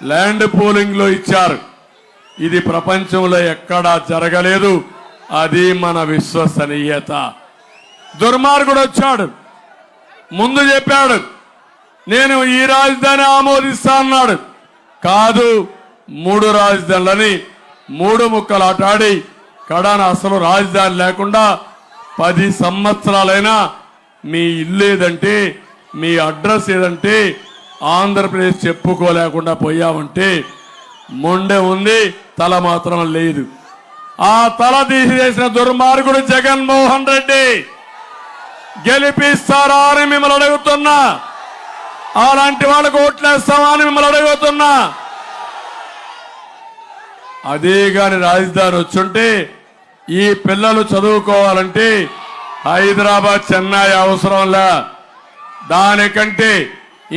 Land pooling లో ఇచ్చారు. ఇది ప్రపంచంలో ఎక్కడా జరగలేదు. అది మన విశ్వసనీయత. దుర్మార్గుడు వచ్చాడు, ముందు చెప్పాడు నేను ఈ రాజధాని ఆమోదిస్తా అన్నాడు. కాదు, 3 రాజధానులని 3 ముక్కలు ఆటాడి కడాన అసలు రాజధాని లేకుండా 10 సంవత్సరాలైనా మీ ఇల్లు ఏదంటే, మీ అడ్రస్ ఏదంటే ఆంధ్రప్రదేశ్ చెప్పుకోలేకుండా పోయామంటే మొండె ఉంది, తల మాత్రం లేదు. ఆ తల తీసేసిన దుర్మార్గుడు జగన్మోహన్ రెడ్డి గెలిపిస్తారా అని మిమ్మల్ని అడుగుతున్నా. అలాంటి వాళ్ళకు ఓట్లేస్తామా అని మిమ్మల్ని అడుగుతున్నా. అదే గాని రాజధాని వచ్చుంటే ఈ పిల్లలు చదువుకోవాలంటే హైదరాబాద్, చెన్నై అవసరంలా. దానికంటే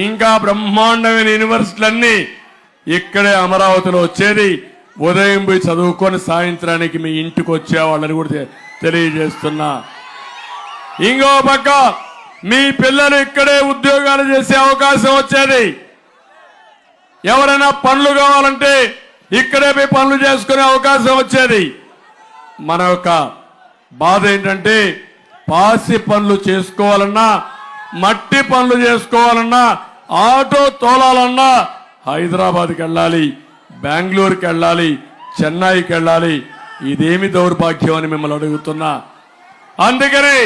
ఇంకా బ్రహ్మాండమైన యూనివర్సిటీలన్నీ ఇక్కడే అమరావతిలో వచ్చేది. ఉదయం పోయి చదువుకొని సాయంత్రానికి మీ ఇంటికి వచ్చేవాళ్ళని కూడా తెలియజేస్తున్నా. ఇంకో పక్క మీ పిల్లలు ఇక్కడే ఉద్యోగాలు చేసే అవకాశం వచ్చేది. ఎవరైనా పనులు కావాలంటే ఇక్కడే పోయి పనులు చేసుకునే అవకాశం వచ్చేది. మన యొక్క బాధ ఏంటంటే పాసి పనులు చేసుకోవాలన్నా, మట్టి పనులు చేసుకోవాలన్నా, ఆటో తోలాలన్నా హైదరాబాద్కి వెళ్ళాలి, బెంగళూరుకి వెళ్ళాలి, చెన్నైకి వెళ్ళాలి. ఇదేమి దౌర్భాగ్యం అని మిమ్మల్ని అడుగుతున్నా. అందుకని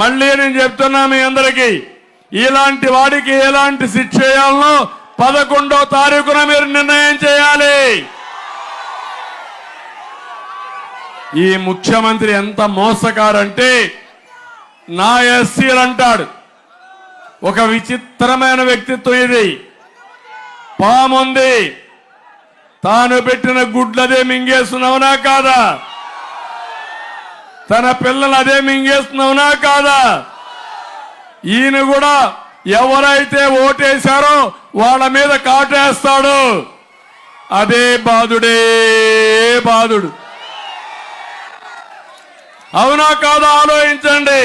మళ్ళీ నేను చెప్తున్నా మీ అందరికీ, ఇలాంటి వాడికి ఎలాంటి శిక్ష చేయాలనో 11వ తారీఖున మీరు నిర్ణయం చేయాలి. ఈ ముఖ్యమంత్రి ఎంత మోసకారంటే నా ఎస్సీలు అంటాడు. ఒక విచిత్రమైన వ్యక్తిత్వం ఇది. పాముంది, తాను పెట్టిన గుడ్లదే మింగేస్తున్నావునా కాదా? తన పిల్లలు అదే మింగేస్తున్నావునా కాదా? ఈయన కూడా ఎవరైతే ఓటేశారో వాళ్ళ మీద కాటేస్తాడు. అదే బాధుడే బాధుడు. అవునా కాదా ఆలోచించండి.